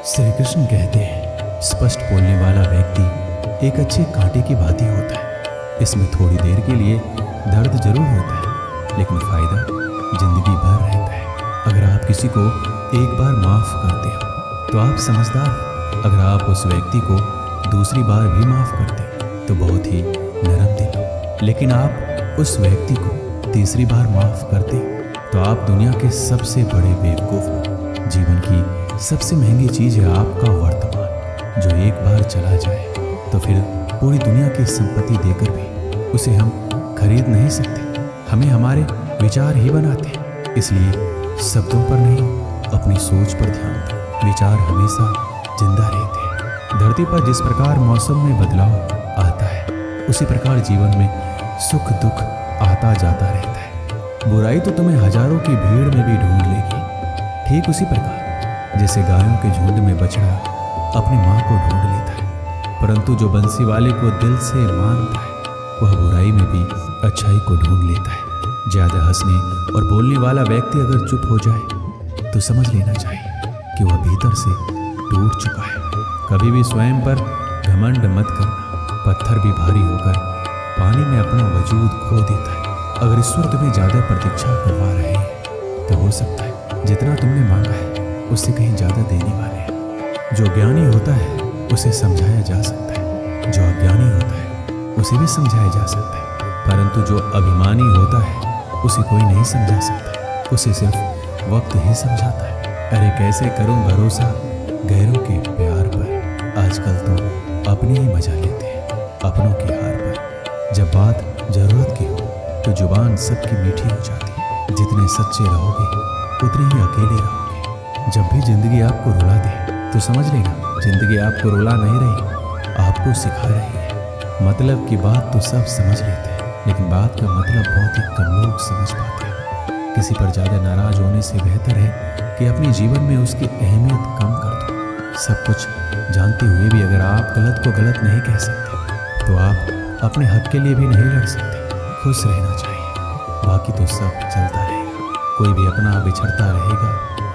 श्री कृष्ण कहते हैं, स्पष्ट बोलने वाला व्यक्ति एक अच्छे कांटे की भांति होता है। इसमें थोड़ी देर के लिए दर्द जरूर होता है, लेकिन फायदा जिंदगी भर रहता है। अगर आप किसी को एक बार माफ करते हो तो आप समझदार हो। अगर आप उस व्यक्ति को दूसरी बार भी माफ करते तो बहुत ही नरम दिल हो। लेकिन आप उस व्यक्ति को तीसरी बार माफ करते तो आप दुनिया के सबसे बड़े बेवकूफ हो। जीवन की सबसे महंगी चीज है आपका वर्तमान, जो एक बार चला जाए तो फिर पूरी दुनिया की संपत्ति देकर भी उसे हम खरीद नहीं सकते। हमें हमारे विचार ही बनाते हैं, इसलिए शब्दों पर नहीं अपनी सोच पर ध्यान दें। विचार हमेशा जिंदा रहते हैं। धरती पर जिस प्रकार मौसम में बदलाव आता है, उसी प्रकार जीवन में सुख दुख आता जाता रहता है। बुराई तो तुम्हें हजारों की भीड़ में भी ढूंढ लेगी, ठीक उसी प्रकार जैसे गायों के झुंड में बछड़ा अपनी माँ को ढूंढ लेता है। परंतु जो बंसी वाले को दिल से मानता है, वह बुराई में भी अच्छाई को ढूंढ लेता है। ज्यादा हंसने और बोलने वाला व्यक्ति अगर चुप हो जाए तो समझ लेना चाहिए कि वह भीतर से टूट चुका है। कभी भी स्वयं पर घमंड मत करना। पत्थर भी भारी होकर पानी में अपना वजूद खो देता है। अगर ईश्वर तुम्हें ज्यादा प्रतीक्षा करवा रहे हैं तो हो सकता है जितना तुमने मांगा है उससे कहीं ज्यादा देने वाले हैं। जो ज्ञानी होता है उसे समझाया जा सकता है, जो अज्ञानी होता है उसे भी समझाया जा सकता है, परंतु जो अभिमानी होता है उसे कोई नहीं समझा सकता। उसे सिर्फ वक्त ही समझाता है। अरे कैसे करूं भरोसा गैरों के प्यार पर। आजकल तो अपने ही मजा लेते हैं अपनों की हार पर। जब बात जरूरत की हो तो जुबान सबकी मीठी हो जाती है। जितने सच्चे रहोगे उतने ही अकेले रहोगे। जब भी जिंदगी आपको रुला दे तो समझ लेना जिंदगी आपको रुला नहीं रही, आपको सिखा रही है। मतलब की बात तो सब समझ लेते हैं, लेकिन बात का मतलब बहुत ही कम लोग समझ पाते हैं। किसी पर ज़्यादा नाराज होने से बेहतर है कि अपने जीवन में उसकी अहमियत कम कर दो। सब कुछ जानते हुए भी अगर आप गलत को गलत नहीं कह सकते तो आप अपने हक के लिए भी नहीं लड़ सकते। खुश रहना चाहिए, बाकी तो सब चलता रहेगा। कोई भी अपना बिछड़ता रहेगा,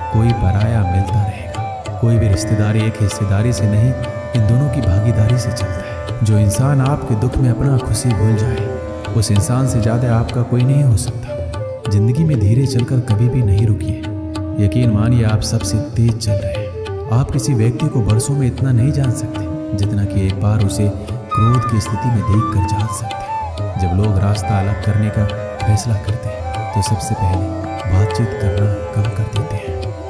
कोई पराया मिलता रहेगा। कोई भी रिश्तेदारी एक हिस्सेदारी से नहीं, इन दोनों की भागीदारी से चलता है। जो इंसान आपके दुख में अपना खुशी भूल जाए, उस इंसान से ज़्यादा आपका कोई नहीं हो सकता। जिंदगी में धीरे चलकर कभी भी नहीं रुकिए। यकीन मानिए आप सबसे तेज चल रहे हैं। आप किसी व्यक्ति को बरसों में इतना नहीं जान सकते जितना कि एक बार उसे क्रोध की स्थिति में देख कर जान सकते हैं। जब लोग रास्ता अलग करने का फैसला करते हैं तो सबसे पहले बातचीत करना कम कर देते हैं।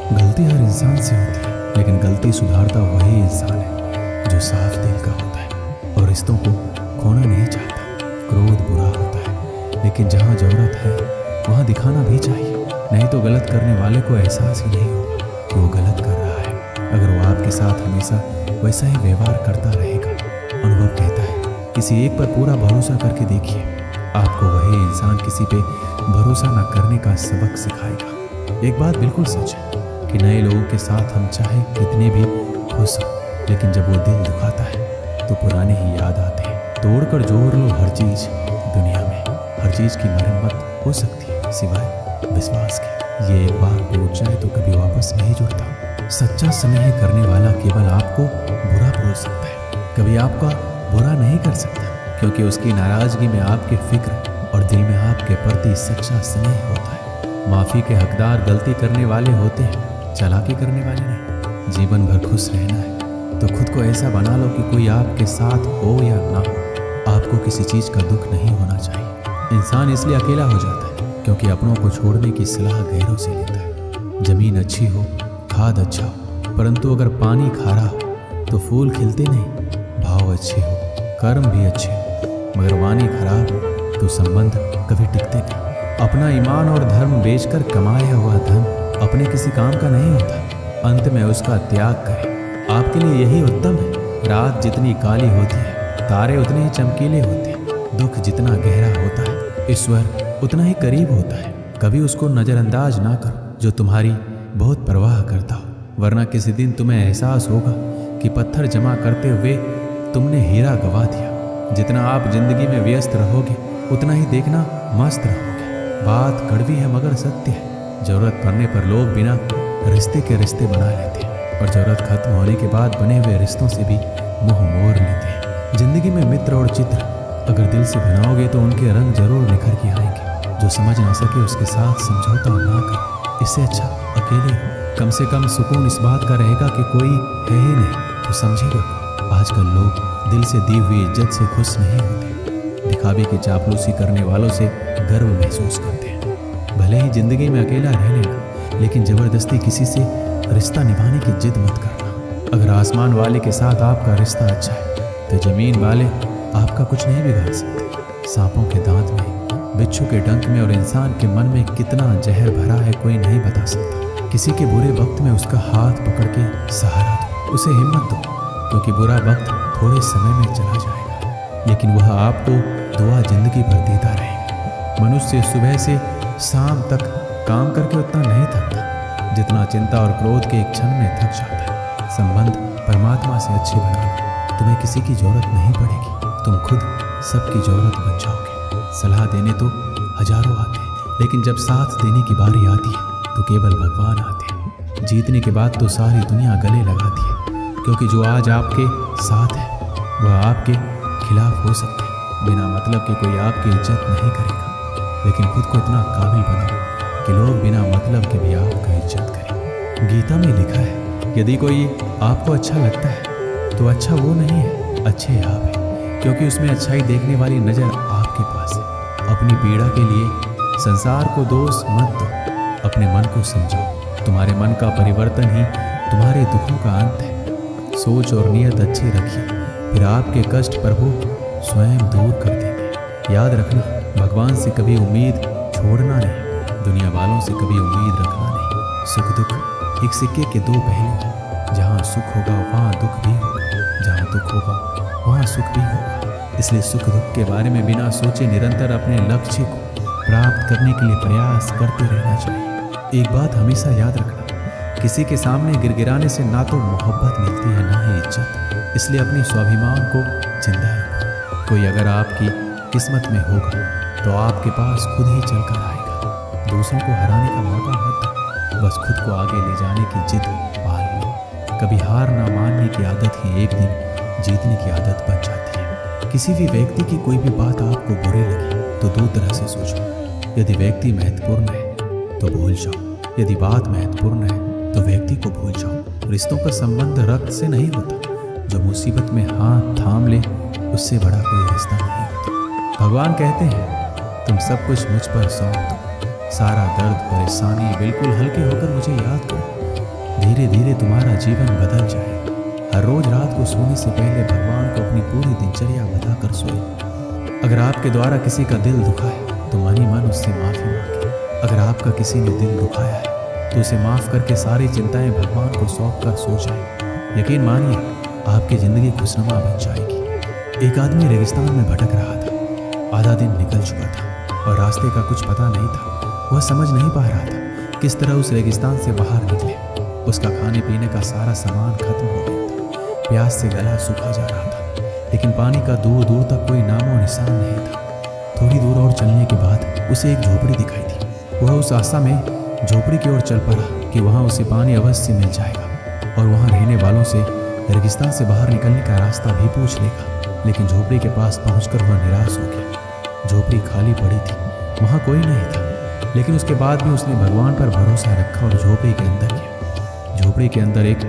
गलती हर इंसान से होती है, लेकिन गलती सुधारता वही इंसान है जो साफ दिल का होता है और रिश्तों को खोना नहीं चाहता। क्रोध बुरा होता है, लेकिन जहाँ जरूरत है वहाँ दिखाना भी चाहिए, नहीं तो गलत करने वाले को एहसास ही नहीं होगा कि वो गलत कर रहा है। अगर वो आपके साथ हमेशा वैसा ही व्यवहार करता रहेगा, अनुभव कहता है किसी एक पर पूरा भरोसा करके देखिए, आपको वही इंसान किसी पे भरोसा न करने का सबक सिखाएगा। एक बात बिल्कुल सच है कि नए लोगों के साथ हम चाहे कितने भी खुश हों, लेकिन जब वो दिल दुखाता है तो पुराने ही याद आते हैं। तोड़कर जोड़ लो हर चीज दुनिया में, हर चीज की मरम्मत हो सकती है सिवाय विश्वास के। ये एक बार टूट जाए तो कभी वापस नहीं जुड़ता। सच्चा स्नेह करने वाला केवल आपको बुरा बोल सकता है, कभी आपका बुरा नहीं कर सकता, क्योंकि उसकी नाराजगी में आपकी फिक्र और दिल में आपके प्रति सच्चा स्नेह होता है। माफी के हकदार गलती करने वाले होते हैं, चालाकी करने वाले नहीं। जीवन भर खुश रहना है तो खुद को ऐसा बना लो कि कोई आपके साथ हो या ना हो, आपको किसी चीज़ का दुख नहीं होना चाहिए। इंसान इसलिए अकेला हो जाता है क्योंकि अपनों को छोड़ने की सलाह गैरों से लेता है। जमीन अच्छी हो, खाद अच्छा हो, परंतु अगर पानी खारा हो तो फूल खिलते नहीं। भाव अच्छे हो, कर्म भी अच्छे हो, मगर वाणी खराब हो तो संबंध कभी टिकते नहीं। अपना ईमान और धर्म बेचकर कमाया हुआ धन अपने किसी काम का नहीं होता। अंत में उसका त्याग करें, आपके लिए यही उत्तम है। रात जितनी काली होती है, तारे उतने ही चमकीले होते हैं। दुख जितना गहरा होता है, ईश्वर उतना ही करीब होता है। कभी उसको नज़रअंदाज ना करो जो तुम्हारी बहुत परवाह करता हो, वरना किसी दिन तुम्हें एहसास होगा कि पत्थर जमा करते हुए तुमने हीरा गवा दिया। जितना आप जिंदगी में व्यस्त रहोगे उतना ही देखना मस्त रहोगे। बात कड़वी है मगर सत्य है। जरूरत पड़ने पर लोग बिना रिश्ते के रिश्ते बना लेते हैं। और जरूरत खत्म होने के बाद बने हुए रिश्तों से भी मुंह मोड़ लेते हैं। जिंदगी में मित्र और चित्र अगर दिल से बनाओगे तो उनके रंग जरूर निखर के आएंगे। जो समझ ना सके उसके साथ समझौता ना कर, इससे अच्छा अकेले हो। कम से कम सुकून इस बात का रहेगा कि कोई है ही नहीं तो समझेगा। आजकल लोग दिल से दी हुई इज्जत से खुश नहीं होते, दिखावे की चापलूसी करने वालों से गर्व महसूस करते हैं। भले ही जिंदगी में अकेला रह लेना, लेकिन जबरदस्ती किसी से रिश्ता निभाने की जिद मत करना। अगर आसमान वाले के साथ आपका रिश्ता अच्छा है तो जमीन वाले आपका कुछ नहीं बिगाड़ सकते। सांपों के दांत में, बिच्छू के डंक में और इंसान के मन में कितना जहर भरा है कोई नहीं बता सकता। किसी के बुरे वक्त में उसका हाथ पकड़ के सहारा दो, उसे हिम्मत दो, क्योंकि बुरा वक्त थोड़े समय में चला जाएगा, लेकिन वह आपको दुआ जिंदगी भर देता रहेगा। मनुष्य सुबह से शाम तक काम करके उतना नहीं थकता जितना चिंता और क्रोध के एक क्षण में थक जाता है। संबंध परमात्मा से अच्छे बनाना, तुम्हें किसी की जरूरत नहीं पड़ेगी, तुम खुद सबकी जरूरत बन जाओगे। सलाह देने तो हजारों आते हैं, लेकिन जब साथ देने की बारी आती है तो केवल भगवान आते हैं। जीतने के बाद तो सारी दुनिया गले लगाती है, क्योंकि जो आज आपके साथ है वह आपके खिलाफ हो सकते हैं। बिना मतलब के कोई आपकी इज्जत नहीं करेगा, लेकिन खुद को इतना काबिल बनाओ कि लोग बिना मतलब के भी आपका इज्जत करें। गीता में लिखा है, यदि कोई आपको अच्छा लगता है तो अच्छा वो नहीं है, अच्छे आप हैं, क्योंकि उसमें अच्छाई देखने वाली नज़र आपके पास है। अपनी पीड़ा के लिए संसार को दोष मत दो, अपने मन को समझो। तुम्हारे मन का परिवर्तन ही तुम्हारे दुखों का अंत है। सोच और नियत अच्छी रखिए, फिर आपके कष्ट प्रभु स्वयं दूर कर देंगे। याद रखना, भगवान से कभी उम्मीद छोड़ना नहीं, दुनिया वालों से कभी उम्मीद रखना नहीं। सुख दुख एक सिक्के के दो पहलू हैं, जहाँ सुख होगा वहाँ दुख भी होगा, जहाँ दुख होगा वहाँ सुख भी होगा। इसलिए सुख दुख के बारे में बिना सोचे निरंतर अपने लक्ष्य को प्राप्त करने के लिए प्रयास करते रहना चाहिए। एक बात हमेशा याद रखना, किसी के सामने गिड़गिड़ाने से ना तो मोहब्बत मिलती है ना ही इज्जत। इसलिए अपने स्वाभिमान को जिंदा रखो। कोई अगर आपकी किस्मत में होगा तो आपके पास खुद ही चलकर आएगा। दूसरों को हराने का मौका मत दो, बस खुद को आगे ले जाने की जिद पाल लो। कभी हार ना मानने की आदत ही एक दिन जीतने की आदत बन जाती है। किसी भी व्यक्ति की कोई भी बात आपको बुरी लगी तो दो तरह से सोचो। यदि व्यक्ति महत्वपूर्ण है तो भूल जाओ, यदि बात महत्वपूर्ण है तो व्यक्ति को भूल जाओ। रिश्तों का संबंध रक्त से नहीं होता, जो मुसीबत में हाथ थाम ले उससे बड़ा कोई रिश्ता नहीं होता। भगवान कहते हैं, तुम सब कुछ मुझ पर सौंप दो, सारा दर्द परेशानी बिल्कुल हल्के होकर मुझे याद करो। धीरे धीरे तुम्हारा जीवन बदल जाएगा। हर रोज रात को सोने से पहले भगवान को अपनी पूरी दिनचर्या बताकर सोए। अगर आपके द्वारा किसी का दिल दुखा है तो मन ही मन उससे माफी मांगे। अगर आपका किसी ने दिल दुखाया है तो उसे माफ करके सारी चिंताएं भगवान को सौंप कर सो जाए। यकीन मानिए, आपकी जिंदगी खुशनुमा बन जाएगी। एक आदमी रेगिस्तान में भटक रहा था। आधा दिन निकल चुका था और रास्ते का कुछ पता नहीं था। वह समझ नहीं पा रहा था किस तरह उस रेगिस्तान से बाहर निकले। उसका खाने पीने का सारा सामान खत्म हो गया था। प्यास से गला सूखा जा रहा था, लेकिन पानी का दूर दूर तक कोई नामो निशान नहीं था। थोड़ी दूर और चलने के बाद उसे एक झोपड़ी दिखाई दी। वह उस आशा में झोपड़ी की ओर चल पड़ा कि वहाँ उसे पानी अवश्य मिल जाएगा और वहाँ रहने वालों से रेगिस्तान से बाहर निकलने का रास्ता भी पूछ लेगा। लेकिन झोपड़ी के पास पहुंचकर वह निराश हो गया। झोपड़ी खाली पड़ी थी, वहाँ कोई नहीं था। लेकिन उसके बाद भी उसने भगवान पर भरोसा रखा और झोपड़ी के अंदर गया। झोपड़ी के अंदर एक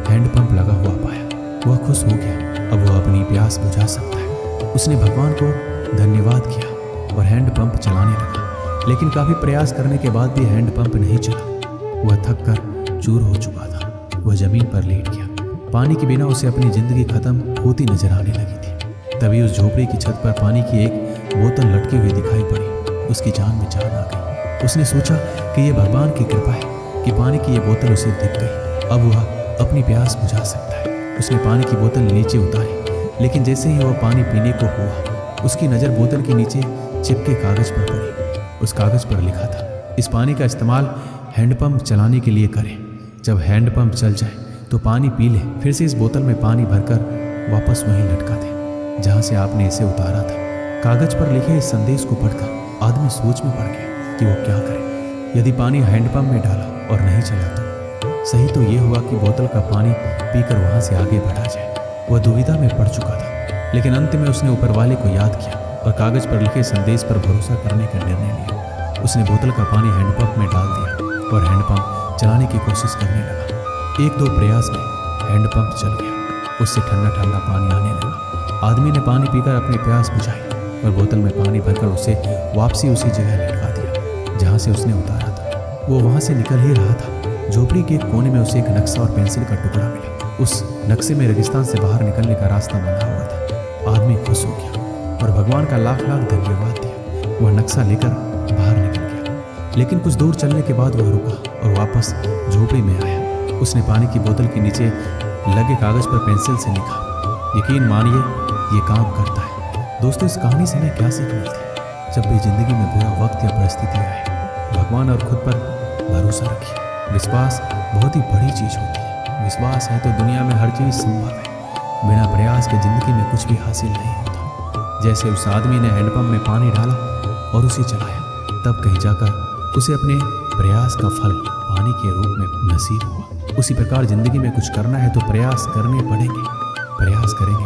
हैंडपंप लगा हुआ पाया। वह खुश हो गया, अब वह अपनी प्यास बुझा सकता है। उसने भगवान को धन्यवाद किया और हैंडपंप चलाने लगा। लेकिन काफ़ी प्रयास करने के बाद भी हैंडपंप नहीं चला। वह थक कर चूर हो चुका था। वह जमीन पर लेट गया। पानी के बिना उसे अपनी जिंदगी खत्म होती नजर आने लगी थी। तभी उस झोपड़ी की छत पर पानी की एक बोतल लटकी हुई दिखाई पड़ी। उसकी जान में जान आ गई। उसने सोचा कि यह भगवान की कृपा है कि पानी की यह बोतल उसे दिख गई। अब वह अपनी प्यास बुझा सकता है। उसने पानी की बोतल नीचे उतारी, लेकिन जैसे ही वह पानी पीने को हुआ, उसकी नज़र बोतल के नीचे चिपके कागज पर पड़ी। उस कागज पर लिखा था, इस पानी का इस्तेमाल हैंडपंप चलाने के लिए करें। जब हैंडपंप चल जाए तो पानी पी ले, फिर से इस बोतल में पानी भरकर वापस वहीं लटका दे जहाँ से आपने इसे उतारा था। कागज पर लिखे इस संदेश को पढ़कर आदमी सोच में पड़ गया कि वो क्या करे। यदि पानी हैंडपंप में डाला और नहीं चला तो सही तो ये हुआ कि बोतल का पानी पीकर वहां से आगे बढ़ा जाए। वह दुविधा में पड़ चुका था, लेकिन अंत में उसने ऊपर वाले को याद किया और कागज पर लिखे संदेश पर भरोसा करने का निर्णय लिया। उसने बोतल का पानी हैंडपंप में डाल दिया और हैंडपंप चलाने की कोशिश करने लगा। 1-2 प्रयास में हैंडपंप चल गया। उससे ठंडा ठंडा पानी आने लगा। आदमी ने पानी पीकर अपनी प्यास बुझाई और बोतल में पानी भरकर उसे वापसी उसी जगह लटका दिया जहाँ से उसने उतारा था। वो वहाँ से निकल ही रहा था। झोपड़ी के एक कोने में उसे एक नक्शा और पेंसिल का टुकड़ा मिला। उस नक्शे में रेगिस्तान से बाहर निकलने का रास्ता बना हुआ था। आदमी खुश हो गया और भगवान का लाख लाख धन्यवाद दिया। वह नक्शा लेकर बाहर निकल गया, लेकिन कुछ दूर चलने के बाद वह रुका और वापस झोपड़ी में आया। उसने पानी की बोतल के नीचे लगे कागज पर पेंसिल से लिखा, यकीन मानिए ये काम करता है। दोस्तों, इस कहानी से हमें क्या सीख मिलती है? जब भी जिंदगी में बुरा वक्त या परिस्थिति आए, भगवान और खुद पर भरोसा रखिए। विश्वास बहुत ही बड़ी चीज होती है। विश्वास है तो दुनिया में हर चीज संभव है। बिना प्रयास के जिंदगी में कुछ भी हासिल नहीं होता। जैसे उस आदमी ने हैंडपंप में पानी डाला और उसे चलाया, तब कहीं जाकर उसे अपने प्रयास का फल पानी के रूप में नसीब हुआ। उसी प्रकार जिंदगी में कुछ करना है तो प्रयास करने पड़ेंगे। प्रयास करेंगे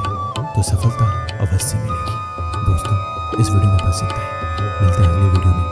तो सफलता अवश्य मिलेगी। दोस्तों, इस वीडियो में बस इतना ही। मिलते हैं अगले वीडियो में।